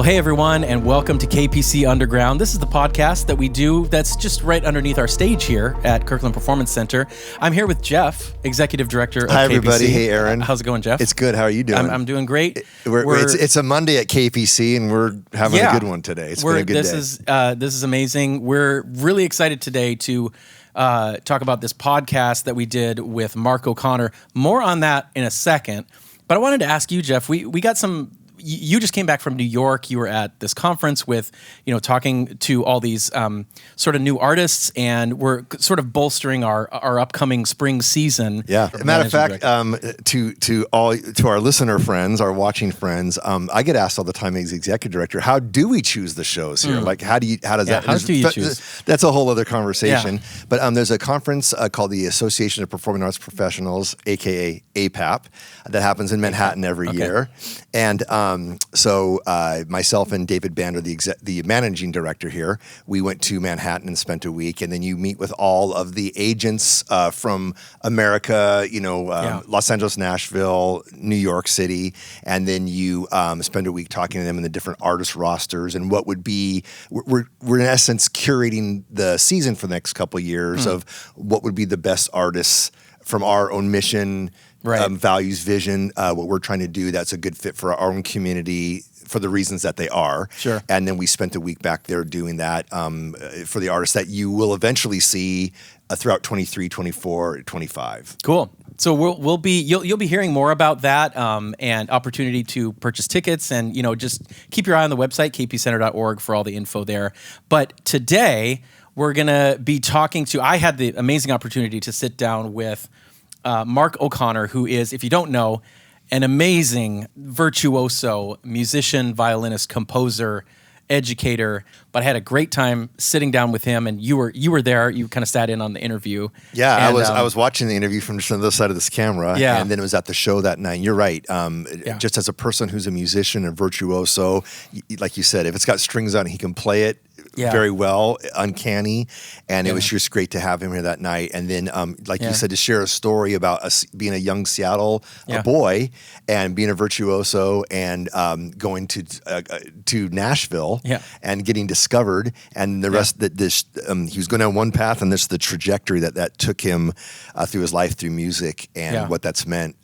Well, hey everyone, and welcome to KPC Underground. This is the podcast that we do that's just right underneath our stage here at Kirkland Performance Center. I'm here with Jeff, Executive Director of KPC. Hi, everybody. Hey, Aaron. How's it going, Jeff? It's good. How are you doing? I'm doing great. It's a Monday at KPC, and we're having a good one today. It's been a good day. This is amazing. We're really excited today to talk about this podcast that we did with Mark O'Connor. More on that in a second. But I wanted to ask you, Jeff, we got some... You just came back from New York. You were at this conference with, talking to all these sort of new artists, and we're sort of bolstering our upcoming spring season. Yeah. Matter of fact, to our listener friends, our watching friends, I get asked all the time as executive director, how do we choose the shows here? Like, how do you choose? That's a whole other conversation. Yeah. But there's a conference called the Association of Performing Arts Professionals, aka APAP, that happens in Manhattan every year, and so myself and David Bander, the managing director here, we went to Manhattan and spent a week, and then you meet with all of the agents from America, Los Angeles, Nashville, New York City, and then you spend a week talking to them in the different artist rosters and what would be, we're in essence curating the season for the next couple of years of what would be the best artists from our own mission, values, vision, what we're trying to do that's a good fit for our own community for the reasons that they are. Sure. And then we spent a week back there doing that for the artists that you will eventually see throughout 23, 24, 25. Cool. So you'll be hearing more about that and opportunity to purchase tickets, and just keep your eye on the website kpcenter.org for all the info there. But today we're gonna be talking to. I had the amazing opportunity to sit down with Mark O'Connor, who is, if you don't know, an amazing virtuoso musician, violinist, composer, educator. But I had a great time sitting down with him, and you were there. You kind of sat in on the interview. Yeah, and, I was watching the interview from just on the other side of this camera, and then it was at the show that night. And you're right. Just as a person who's a musician and virtuoso, like you said, if it's got strings on it, he can play it very well, uncanny, and it was just great to have him here that night. And then, you said, to share a story about us being a young Seattle boy and being a virtuoso and going to Nashville and getting discovered, and the rest that he was going down one path, and this the trajectory that took him through his life through music and what that's meant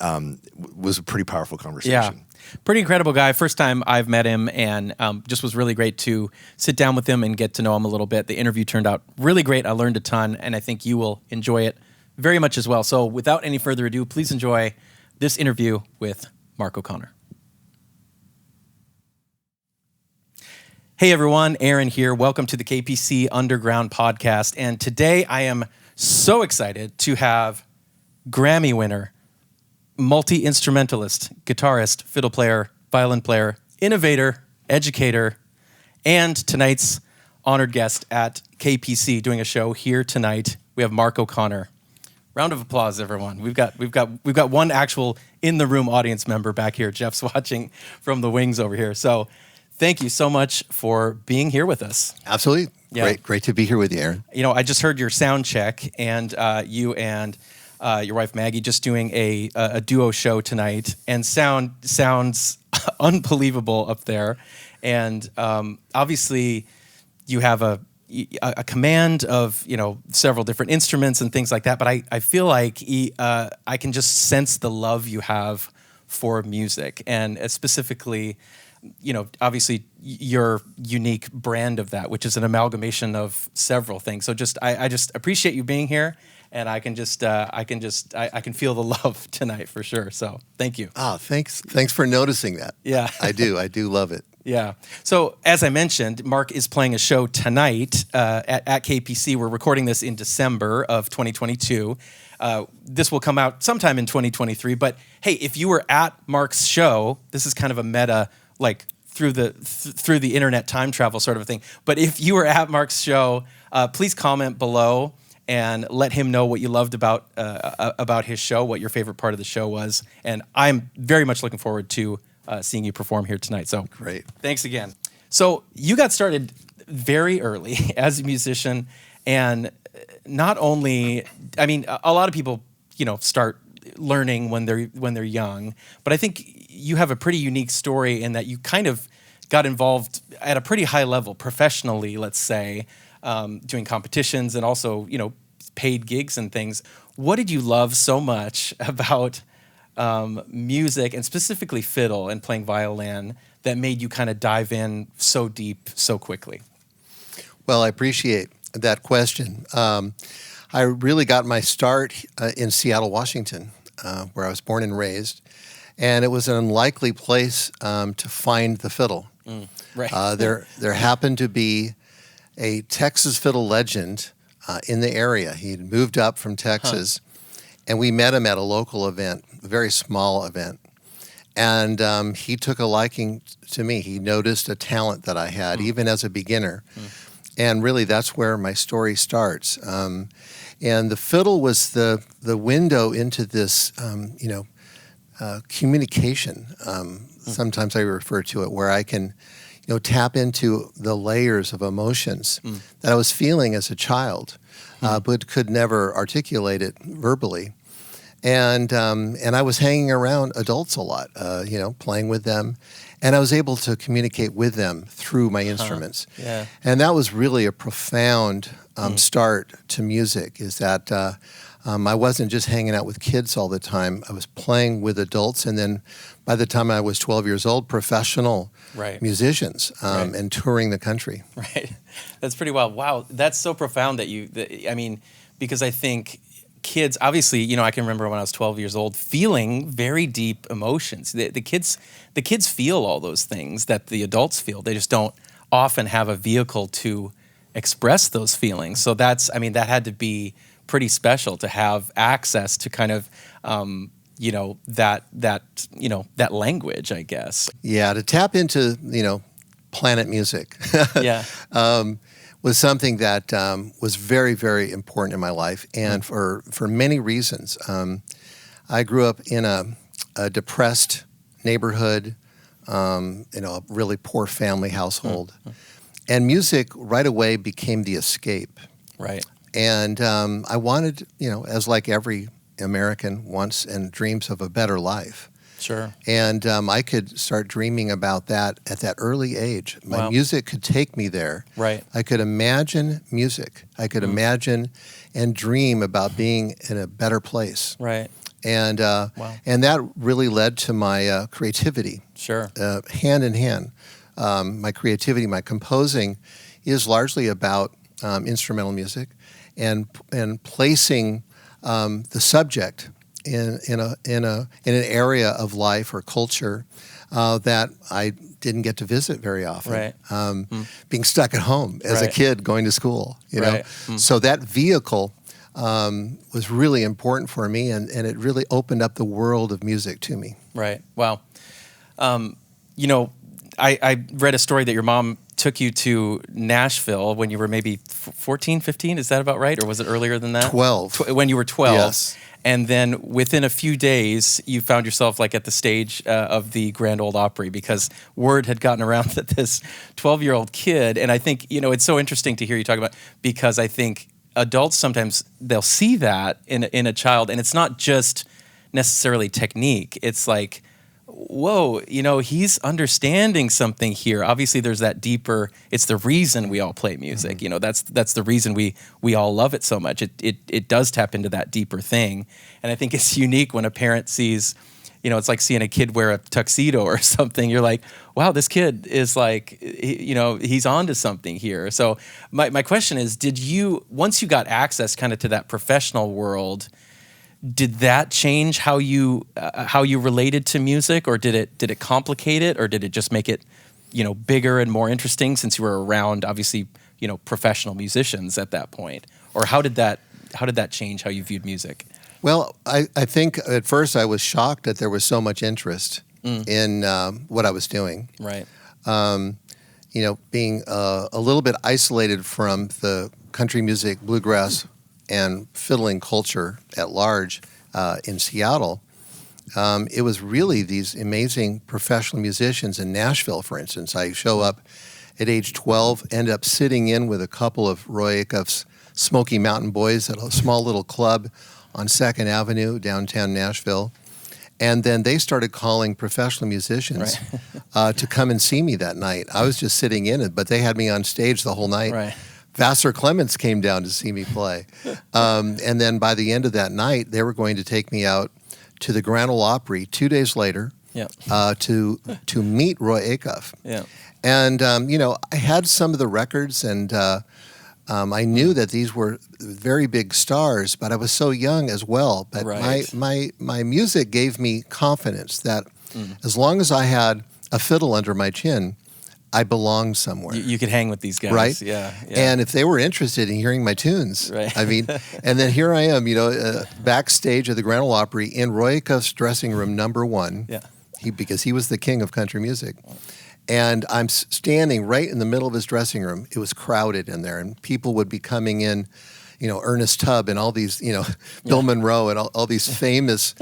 was a pretty powerful conversation. Yeah. Pretty incredible guy. First time I've met him, and just was really great to sit down with him and get to know him a little bit. The interview turned out really great. I learned a ton, and I think you will enjoy it very much as well. So without any further ado, please enjoy this interview with Mark O'Connor. Hey everyone, Aaron here. Welcome to the KPC Underground podcast. And today I am so excited to have Grammy winner, multi-instrumentalist, guitarist, fiddle player, violin player, innovator, educator, and tonight's honored guest at KPC doing a show here tonight. We have Mark O'Connor. Round of applause, everyone. We've got one actual in the room audience member back here. Jeff's watching from the wings over here. So thank you so much for being here with us. Absolutely. Yeah. Great to be here with you, Aaron. I just heard your sound check, and you and your wife Maggie just doing a duo show tonight, and sounds unbelievable up there. And obviously you have a command of several different instruments and things like that. But I feel like I can just sense the love you have for music, and specifically, obviously your unique brand of that, which is an amalgamation of several things. So I just appreciate you being here. And I can feel the love tonight for sure. So thank you. Oh, thanks for noticing that. Yeah. I do love it. Yeah. So as I mentioned, Mark is playing a show tonight at KPC. We're recording this in December of 2022. This will come out sometime in 2023. But hey, if you were at Mark's show, this is kind of a meta, like through the internet time travel sort of a thing. But if you were at Mark's show, please comment below and let him know what you loved about his show, what your favorite part of the show was. And I'm very much looking forward to seeing you perform here tonight. So great. Thanks again. So you got started very early as a musician, and not only, a lot of people, start learning when they're young, but I think you have a pretty unique story in that you kind of got involved at a pretty high level professionally, let's say, doing competitions and also, paid gigs and things. What did you love so much about music and specifically fiddle and playing violin that made you kind of dive in so deep so quickly? Well, I appreciate that question. I really got my start in Seattle, Washington, where I was born and raised. And it was an unlikely place to find the fiddle. Right. There happened to be a Texas fiddle legend in the area. He'd moved up from Texas, and we met him at a local event, a very small event. And he took a liking to me. He noticed a talent that I had, even as a beginner. And really, that's where my story starts. And the fiddle was the window into this, communication. Sometimes I refer to it, where I can, tap into the layers of emotions that I was feeling as a child, but could never articulate it verbally. And I was hanging around adults a lot, playing with them, and I was able to communicate with them through my instruments. Yeah. And that was really a profound start to music. Is that I wasn't just hanging out with kids all the time. I was playing with adults, and then by the time I was 12 years old, professional musicians and touring the country. Right. That's pretty wild. Wow. That's so profound because I think kids, obviously, I can remember when I was 12 years old feeling very deep emotions. The kids feel all those things that the adults feel. They just don't often have a vehicle to express those feelings. So that had to be pretty special to have access to kind of that language, I guess. Yeah, to tap into planet music. Yeah. Was something that was very, very important in my life, and for many reasons. I grew up in a depressed neighborhood, a really poor family household, and music right away became the escape. Right. And I wanted, as like every American wants and dreams of a better life. Sure. And I could start dreaming about that at that early age. My music could take me there. Right. I could imagine music. I could imagine and dream about being in a better place. Right. And and that really led to my creativity. Sure. Hand in hand. My creativity, my composing is largely about instrumental music and placing the subject in an area of life or culture that I didn't get to visit very often. Right. Being stuck at home as a kid going to school, So that vehicle was really important for me, and it really opened up the world of music to me. Right. Wow. I read a story that your mom took you to Nashville when you were maybe 14, 15. Is that about right? Or was it earlier than that? 12. When you were 12. Yes. And then within a few days, you found yourself at the stage of the Grand Ole Opry, because word had gotten around that this 12-year-old kid, and I think, it's so interesting to hear you talk about, because I think adults sometimes, they'll see that in a child, and it's not just necessarily technique. It's like, whoa, he's understanding something here. Obviously, there's that deeper, it's the reason we all play music. Mm-hmm. That's the reason we all love it so much. It does tap into that deeper thing. And I think it's unique when a parent sees, it's like seeing a kid wear a tuxedo or something. You're like, wow, this kid is he's onto something here. So my question is, once you got access kind of to that professional world, did that change how you related to music, or did it complicate it, or did it just make it, bigger and more interesting since you were around, obviously, professional musicians at that point? Or how did that change how you viewed music? Well, I think at first I was shocked that there was so much interest in what I was doing. Right. Being a little bit isolated from the country music, bluegrass, and fiddling culture at large in Seattle, it was really these amazing professional musicians in Nashville, for instance. I show up at age 12, end up sitting in with a couple of Roy Acuff's Smoky Mountain Boys at a small little club on 2nd Avenue, downtown Nashville. And then they started calling professional musicians to come and see me that night. I was just sitting in it, but they had me on stage the whole night. Right. Vassar Clements came down to see me play. And then by the end of that night, they were going to take me out to the Grand Ole Opry 2 days later to meet Roy Acuff. Yeah. And, I had some of the records, and I knew that these were very big stars, but I was so young as well. But my music gave me confidence that as long as I had a fiddle under my chin, I belonged somewhere. You could hang with these guys. Right? Yeah. And if they were interested in hearing my tunes, I mean, and then here I am, backstage at the Grand Ole Opry in Roy Acuff's dressing room number 1. Yeah. Because he was the king of country music. And I'm standing right in the middle of his dressing room. It was crowded in there, and people would be coming in, Ernest Tubb and all these, Bill Monroe and all these famous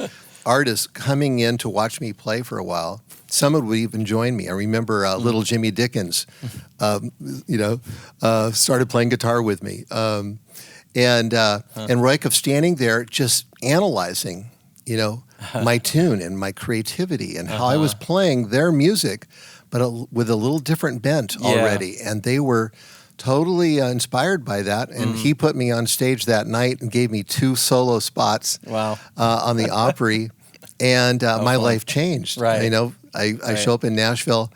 artists coming in to watch me play for a while. Some would even join me. I remember little Jimmy Dickens, started playing guitar with me. And Roy Acuff standing there just analyzing, my tune and my creativity and how I was playing their music, but with a little different bent already. And they were totally inspired by that. And he put me on stage that night and gave me 2 solo spots on the Opry. And my life changed. Right. I show up in Nashville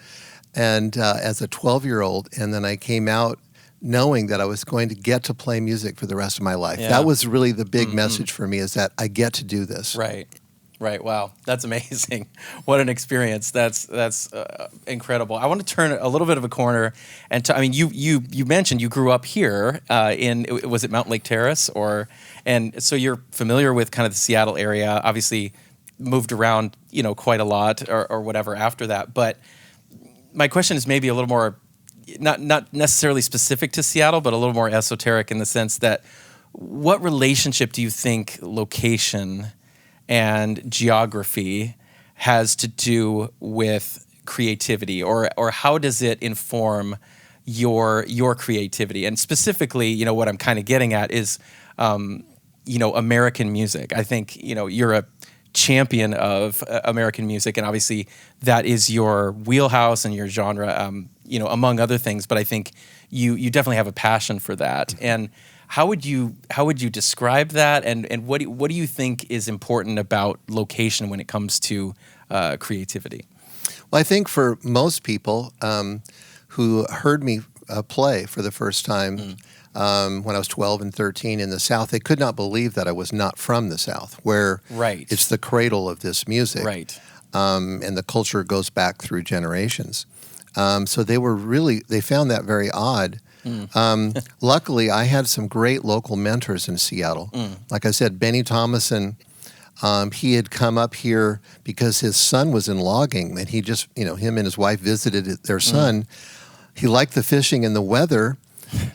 and as a 12-year-old, and then I came out knowing that I was going to get to play music for the rest of my life. Yeah. That was really the big message for me, is that I get to do this. Right. Wow, that's amazing. What an experience. That's incredible. I want to turn a little bit of a corner and you mentioned you grew up here was it Mount Lake Terrace and so you're familiar with kind of the Seattle area. Obviously, moved around quite a lot or whatever after that. But my question is maybe a little more not necessarily specific to Seattle, but a little more esoteric in the sense that what relationship do you think location and geography has to do with creativity, or how does it inform your creativity? And specifically, what I'm kind of getting at is, American music. I think, you're a champion of American music, and obviously that is your wheelhouse and your genre, among other things. But I think you definitely have a passion for that. And how would you describe that? And what do you think is important about location when it comes to creativity? Well, I think for most people who heard me play for the first time when I was 12 and 13 in the South, they could not believe that I was not from the South, where it's the cradle of this music. Right. And the culture goes back through generations. So they found that very odd. Luckily, I had some great local mentors in Seattle. Like I said, Benny Thomason, he had come up here because his son was in logging, and he just, him and his wife visited their son. He liked the fishing and the weather.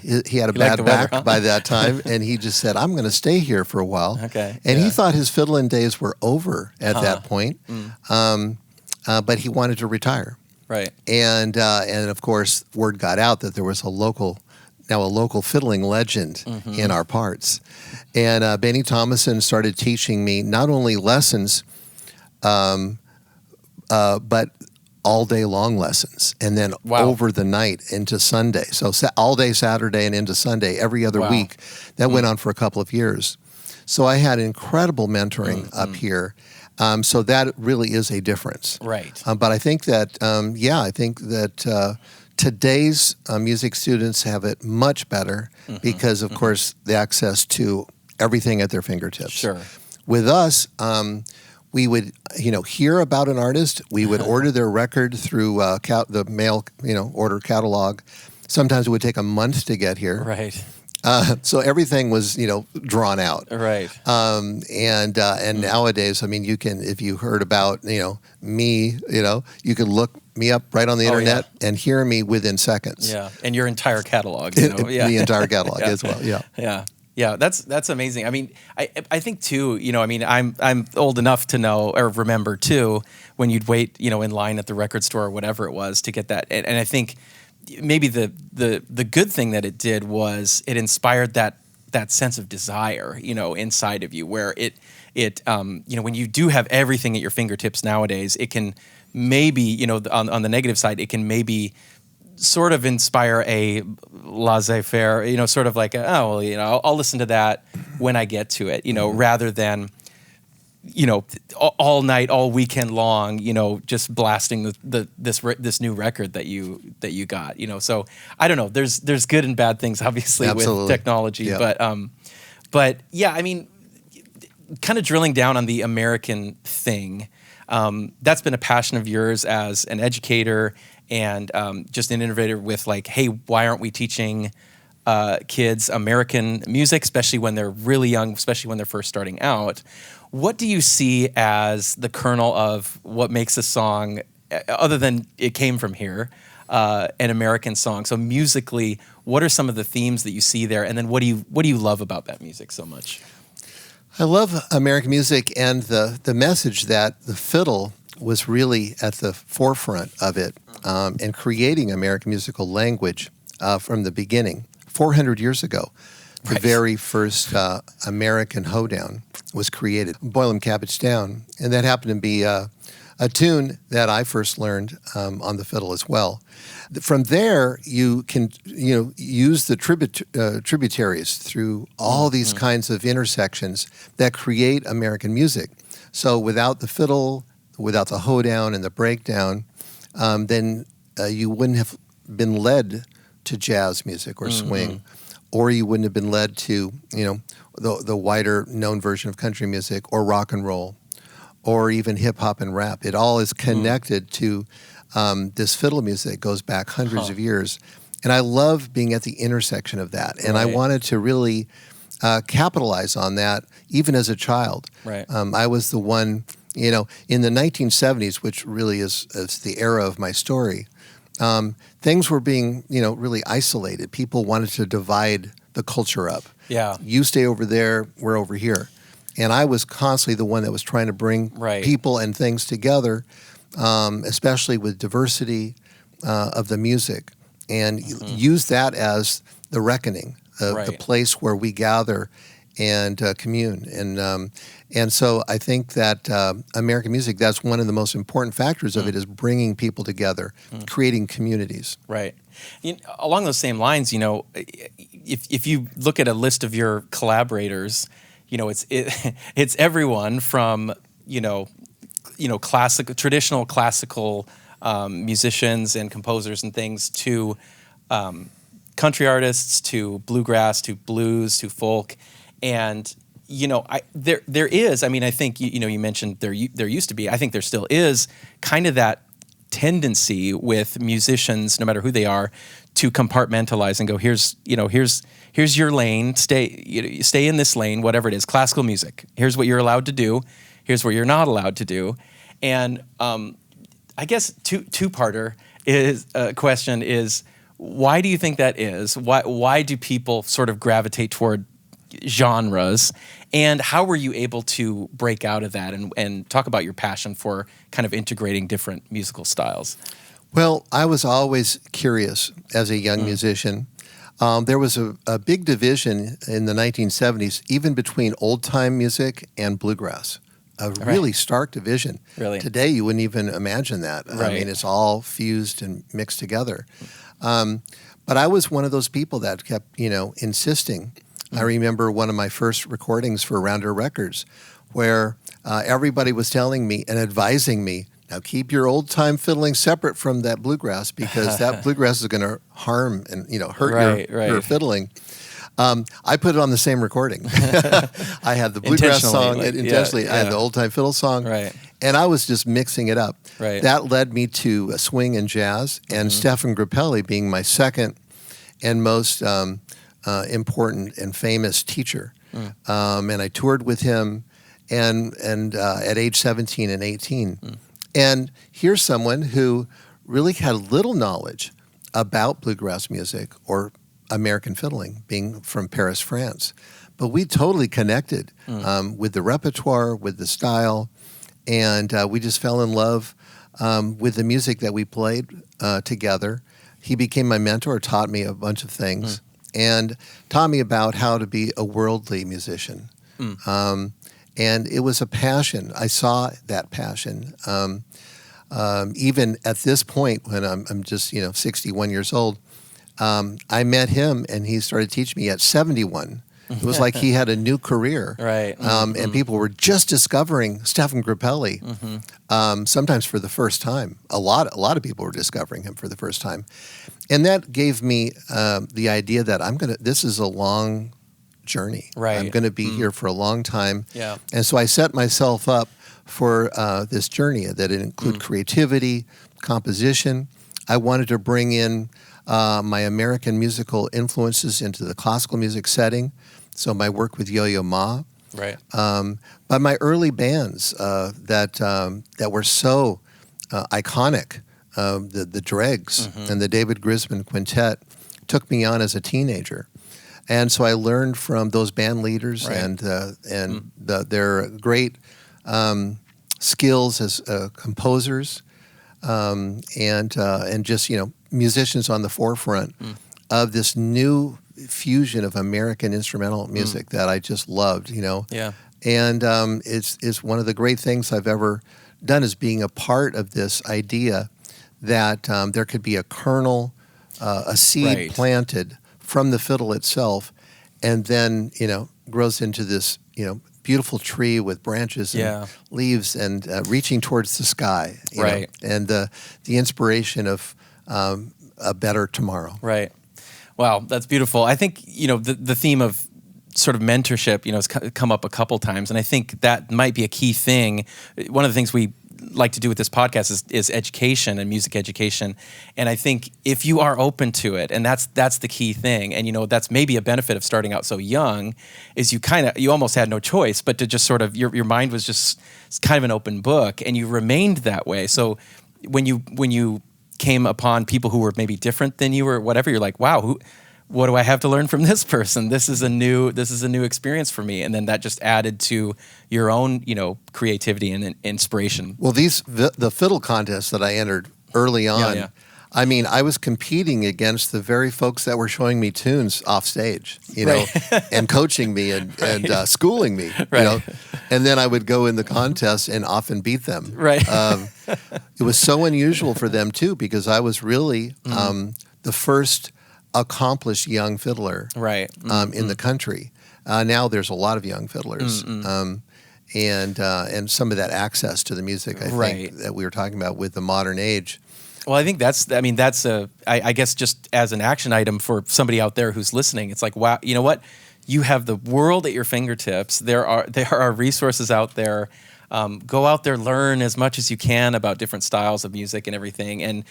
He had a bad back by that time, and he just said, I'm going to stay here for a while. Okay. And he thought his fiddling days were over at that point, but he wanted to retire. Right. And of course, word got out that there was a local fiddling legend in our parts. And Benny Thomason started teaching me not only lessons, but all day long lessons, and then over the night into Sunday. So all day Saturday and into Sunday every other week. That went on for a couple of years. So I had incredible mentoring up here. So that really is a difference. Right. But I think that, today's music students have it much better because, of course, the access to everything at their fingertips. Sure. With us, we would, hear about an artist. We would order their record through the mail, order catalog. Sometimes it would take a month to get here. Right. So everything was, drawn out. Right. And nowadays, you can, if you heard about, me, you can look me up right on the internet and hear me within seconds. Yeah. And your entire catalog. The entire catalog as well. Yeah. Yeah. Yeah, that's amazing. I think too, I'm old enough to know or remember too when you'd wait, in line at the record store or whatever it was to get that. And I think maybe the good thing that it did was it inspired that sense of desire, inside of you, where it it when you do have everything at your fingertips nowadays, it can maybe on the negative side, it can maybe sort of inspire a laissez-faire, sort of like I'll listen to that when I get to it, rather than all night, all weekend long, just blasting this new record that you got, So I don't know. There's good and bad things, obviously, Absolutely. with technology, Yeah. but yeah, I mean, kind of drilling down on the American thing. That's been a passion of yours as an educator and just an innovator with like, hey, why aren't we teaching kids American music, especially when they're really young, especially when they're first starting out? What do you see as the kernel of what makes a song, other than it came from here, an American song? So musically, what are some of the themes that you see there? And then what do you love about that music so much? I love American music and the message that the fiddle was really at the forefront of it and creating American musical language from the beginning. 400 years ago, the very first American hoedown was created, Boil 'em Cabbage Down, and that happened to be a tune that I first learned on the fiddle as well. From there, you can use the tributaries through all these kinds of intersections that create American music. So without the fiddle, without the hoedown and the breakdown, then you wouldn't have been led to jazz music or swing, or you wouldn't have been led to the wider known version of country music or rock and roll, or even hip hop and rap. It all is connected to this fiddle music that goes back hundreds of years. And I love being at the intersection of that. And I wanted to really capitalize on that even as a child. Right. I was the one, in the 1970s, which really is the era of my story, things were being, really isolated. People wanted to divide the culture up. Yeah. You stay over there, we're over here. And I was constantly the one that was trying to bring people and things together, especially with diversity of the music, and use that as the reckoning, the place where we gather and commune. And so I think that American music, that's one of the most important factors of it, is bringing people together, creating communities. Right. Along those same lines, if you look at a list of your collaborators, it's everyone from traditional classical musicians and composers and things to country artists, to bluegrass, to blues, to folk, and there is. I mean, I think you mentioned there used to be. I think there still is kind of that tendency with musicians, no matter who they are, to compartmentalize and go, here's your lane, stay in this lane, whatever it is, classical music. Here's what you're allowed to do. Here's what you're not allowed to do. And I guess two-parter question is, why do you think that is? Why do people sort of gravitate toward genres? And how were you able to break out of that and talk about your passion for kind of integrating different musical styles? Well, I was always curious as a young musician. There was a big division in the 1970s, even between old-time music and bluegrass. A really stark division. Really? Today, you wouldn't even imagine that. I mean, it's all fused and mixed together. But I was one of those people that kept, insisting. I remember one of my first recordings for Rounder Records where everybody was telling me and advising me, now keep your old-time fiddling separate from that bluegrass, because that bluegrass is going to harm and hurt your fiddling. I put it on the same recording. I had the bluegrass song intentionally. I had the old-time fiddle song, and I was just mixing it up. That led me to swing and jazz, and Stephen Grappelli being my second and most important and famous teacher. And I toured with him, and at age 17 and 18. And here's someone who really had little knowledge about bluegrass music or American fiddling, being from Paris, France. But we totally connected with the repertoire, with the style, and we just fell in love with the music that we played together. He became my mentor, taught me a bunch of things, and taught me about how to be a worldly musician. And it was a passion. I saw that passion. Even at this point, when I'm just 61 years old, I met him, and he started teaching me at 71. It was like he had a new career, right? And people were just discovering Stefan Grappelli, sometimes for the first time. A lot of people were discovering him for the first time, and that gave me the idea that this is a long journey. Right. I'm going to be here for a long time. Yeah. And so I set myself up for this journey that it include creativity, composition. I wanted to bring in my American musical influences into the classical music setting. So my work with Yo-Yo Ma. Right. But my early bands that were so iconic, the Dregs and the David Grisman Quintet, took me on as a teenager. And so I learned from those band leaders and their great skills as composers and just musicians on the forefront of this new fusion of American instrumental music that I just loved. Yeah. And it's one of the great things I've ever done is being a part of this idea that there could be a kernel, a seed planted from the fiddle itself, and then grows into this beautiful tree with branches and leaves and reaching towards the sky. You know, and the inspiration of a better tomorrow. Right. Wow, that's beautiful. I think the theme of sort of mentorship, has come up a couple times, and I think that might be a key thing. One of the things we like to do with this podcast is education and music education, and I think if you are open to it, and that's the key thing, and that's maybe a benefit of starting out so young, is you almost had no choice but to just sort of your mind was just kind of an open book, and you remained that way. So when you came upon people who were maybe different than you or whatever, you're like, wow, what do I have to learn from this person? This is a new experience for me. And then that just added to your own, creativity and inspiration. Well, the fiddle contests that I entered early on, I mean, I was competing against the very folks that were showing me tunes off stage, and coaching me and schooling me, and then I would go in the contest and often beat them. Right. It was so unusual for them too, because I was really the first accomplished young fiddler in the country. Now there's a lot of young fiddlers, and some of that access to the music, I think, that we were talking about with the modern age. Well, I think I guess just as an action item for somebody out there who's listening, it's like, wow, you know what? You have the world at your fingertips. There are resources out there. Go out there, learn as much as you can about different styles of music and everything. And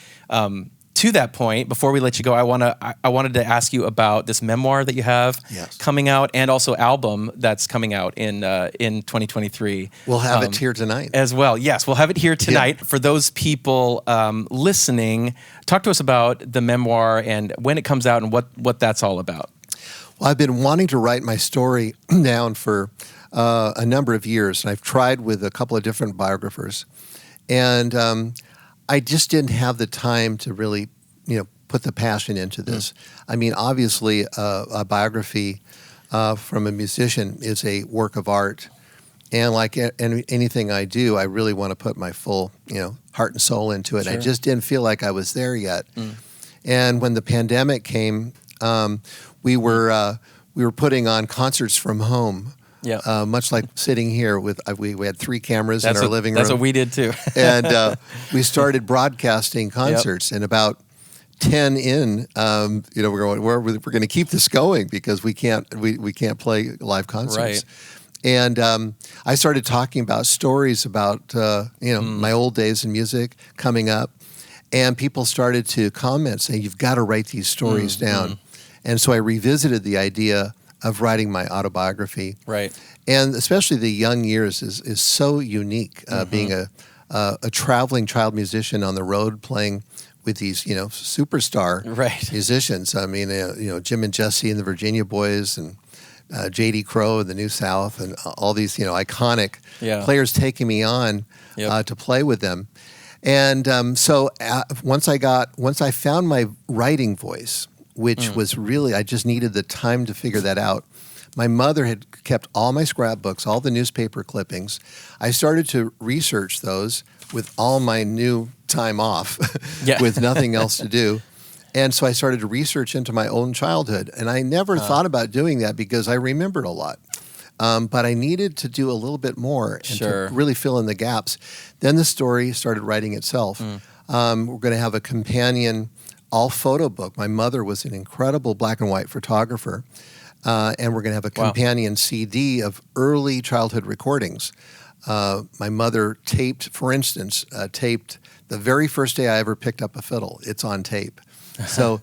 to that point, before we let you go, I wanted to ask you about this memoir that you have coming out, and also album that's coming out in 2023. We'll have it here tonight as well. Yes, we'll have it here tonight. For those people listening, talk to us about the memoir and when it comes out and what that's all about. Well, I've been wanting to write my story down for a number of years, and I've tried with a couple of different biographers, and I just didn't have the time to really, put the passion into this. I mean, obviously, a biography from a musician is a work of art, and like anything I do, I really want to put my full, heart and soul into it. Sure. I just didn't feel like I was there yet. And when the pandemic came, we were putting on concerts from home. Yeah, much like sitting here with we had 3 cameras in our living room. That's what we did too. And we started broadcasting concerts, and about 10 in, we're going, we're going to keep this going because we can't play live concerts. Right. And I started talking about stories about my old days in music coming up, and people started to comment saying, "You've got to write these stories down." And so I revisited the idea of writing my autobiography. Right. And especially the young years is so unique, being a traveling child musician on the road playing with these, superstar musicians. I mean, Jim and Jesse and the Virginia Boys and J.D. Crowe and the New South and all these, iconic players taking me on to play with them. And so once I found my writing voice, which was really, I just needed the time to figure that out. My mother had kept all my scrapbooks, all the newspaper clippings. I started to research those with all my new time off, with nothing else to do. And so I started to research into my own childhood. And I never thought about doing that because I remembered a lot. But I needed to do a little bit more and to really fill in the gaps. Then the story started writing itself. We're going to have a companion all-photo book. My mother was an incredible black and white photographer. And we're going to have a companion CD of early childhood recordings. My mother taped, for instance, the very first day I ever picked up a fiddle. It's on tape. So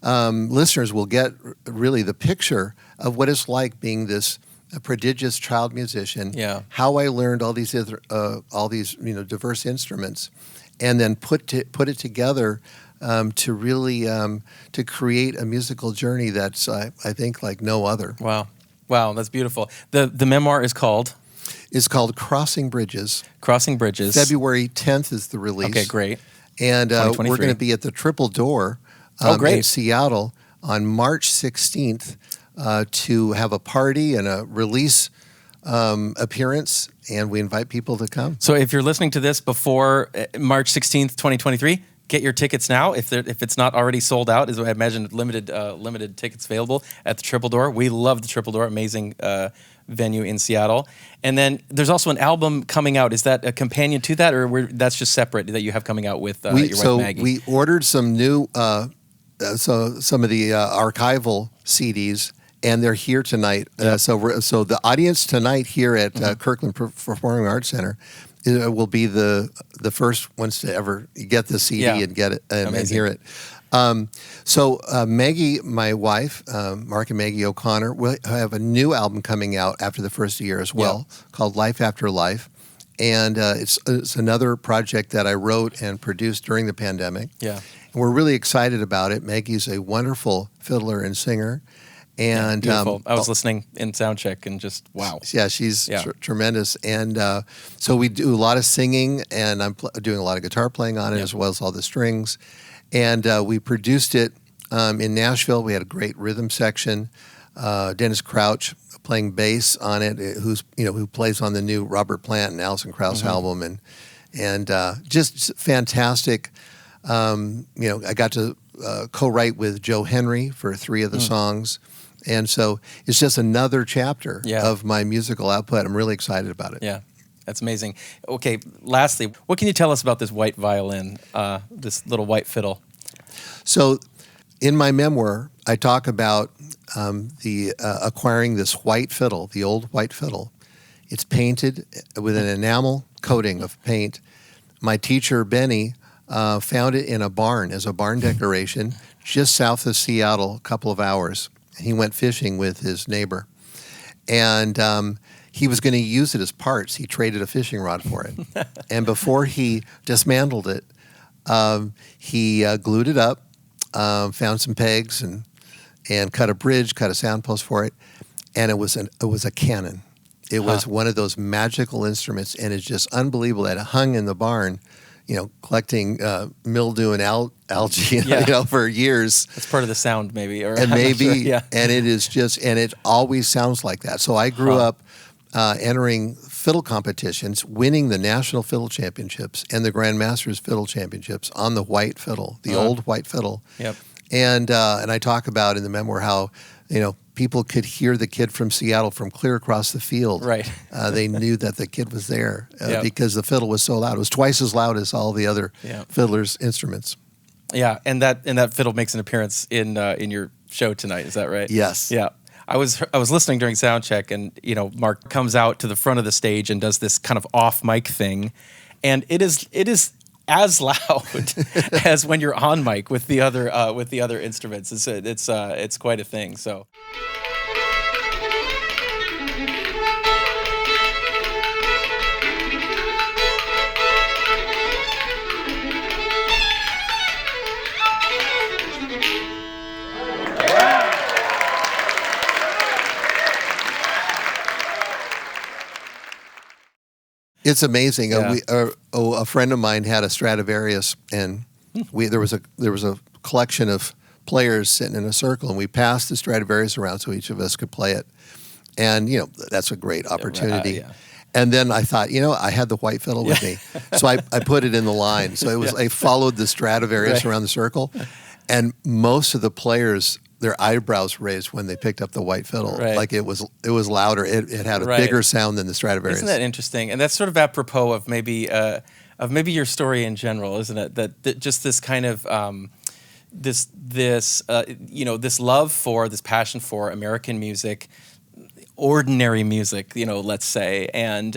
listeners will get really the picture of what it's like being this prodigious child musician. How I learned all these diverse instruments, and then put it together to really to create a musical journey that's I think like no other. Wow, that's beautiful. The memoir is called? It's called Crossing Bridges. Crossing Bridges. February 10th is the release. Okay, great. And we're going to be at the Triple Door in Seattle on March 16th to have a party and a release appearance, and we invite people to come. So if you're listening to this before March 16th, 2023, get your tickets now. If it's not already sold out, as I imagine, limited tickets available at the Triple Door. We love the Triple Door, amazing venue in Seattle. And then there's also an album coming out. Is that a companion to that, or that's just separate that you have coming out with your wife Maggie? We ordered some new, some of the archival CDs, and they're here tonight. So the audience tonight here at Kirkland Performing Arts Center will be the first ones to ever get the CD and get it and hear it. So Maggie, my wife, Mark and Maggie O'Connor, will have a new album coming out after the first year as well, called Life After Life. And it's another project that I wrote and produced during the pandemic. And we're really excited about it. Maggie's a wonderful fiddler and singer. And beautiful. I was listening in soundcheck and just wow. Yeah, she's tremendous. And so we do a lot of singing, and I'm doing a lot of guitar playing on it as well as all the strings. And we produced it in Nashville. We had a great rhythm section. Dennis Crouch playing bass on it, who plays on the new Robert Plant and Alison Krauss album, and just fantastic. I got to co-write with Joe Henry for 3 of the songs. And so it's just another chapter of my musical output. I'm really excited about it. Yeah, that's amazing. Okay, lastly, what can you tell us about this white violin, this little white fiddle? So in my memoir, I talk about acquiring this white fiddle, the old white fiddle. It's painted with an enamel coating of paint. My teacher, Benny, found it in a barn as a barn decoration just south of Seattle, a couple of hours. He went fishing with his neighbor, and he was going to use it as parts. He traded a fishing rod for it. And before he dismantled it, he glued it up, found some pegs, and cut a bridge, cut a sound post for it, and it was a cannon. It was one of those magical instruments, and it's just unbelievable that it hung in the barn, collecting mildew and algae, for years. That's part of the sound, maybe, and it is and it always sounds like that. So I grew up entering fiddle competitions, winning the National Fiddle Championships and the Grandmasters Fiddle Championships on the white fiddle, the old white fiddle. And I talk about in the memoir how people could hear the kid from Seattle from clear across the field. Right. They knew that the kid was there because the fiddle was so loud. It was twice as loud as all the other fiddlers' instruments. Yeah, and that fiddle makes an appearance in your show tonight. Is that right? Yes. Yeah. I was listening during sound check, and Mark comes out to the front of the stage and does this kind of off mic thing, and it is as loud as when you're on mic with the other instruments. It's quite a thing. So. It's amazing. A friend of mine had a Stradivarius, and there was a collection of players sitting in a circle, and we passed the Stradivarius around so each of us could play it. And, that's a great opportunity. Yeah. And then I thought, I had the white fiddle with me. So I put it in the line. So I followed the Stradivarius around the circle. And most of the players, their eyebrows raised when they picked up the white fiddle. Right. Like it was louder. It had a bigger sound than the Stradivarius. Isn't that interesting? And that's sort of apropos of maybe your story in general, isn't it? That just this kind of this love for, this passion for American music, ordinary music, let's say, and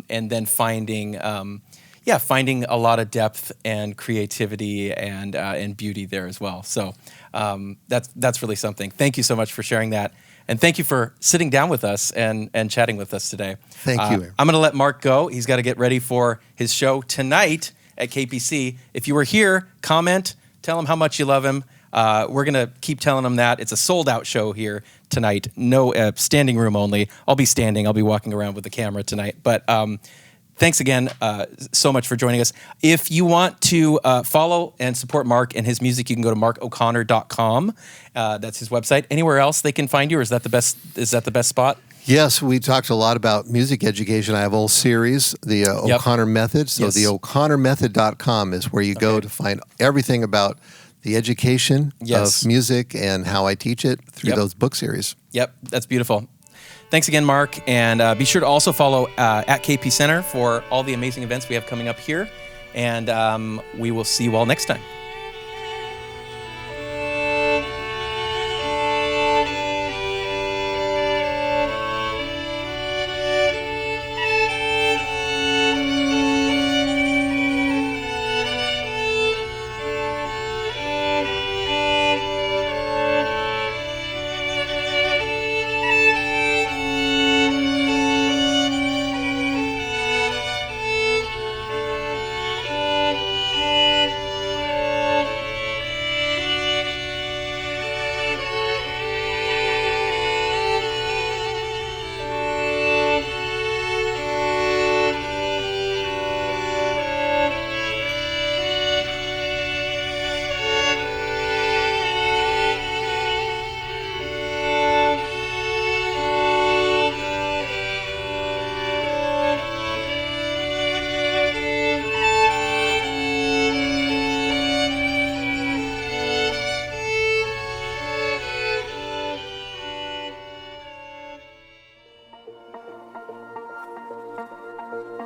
then finding a lot of depth and creativity and beauty there as well. So that's really something. Thank you so much for sharing that, and thank you for sitting down with us and chatting with us today. Thank you. I'm going to let Mark go. He's got to get ready for his show tonight at KPC. If you were here, comment, tell him how much you love him. We're going to keep telling him that. It's a sold-out show here tonight. No standing room only. I'll be standing. I'll be walking around with the camera tonight. But thanks again so much for joining us. If you want to follow and support Mark and his music, you can go to markoconnor.com. That's his website. Anywhere else they can find you, or is that the best spot? Yes, we talked a lot about music education. I have a whole series, the O'Connor Method. So the o'connormethod.com is where you go to find everything about the education of music and how I teach it through those book series. Yep, that's beautiful. Thanks again, Mark. And be sure to also follow at KP Center for all the amazing events we have coming up here. And we will see you all next time.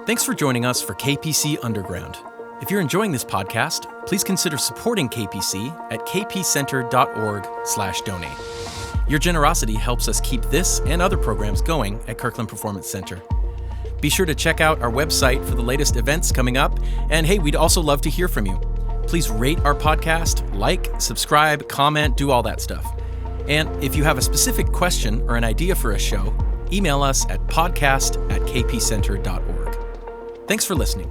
Thanks for joining us for KPC Underground. If you're enjoying this podcast, please consider supporting KPC at kpcenter.org/donate. Your generosity helps us keep this and other programs going at Kirkland Performance Center. Be sure to check out our website for the latest events coming up. And hey, we'd also love to hear from you. Please rate our podcast, like, subscribe, comment, do all that stuff. And if you have a specific question or an idea for a show, email us at podcast@kpcenter.org. Thanks for listening.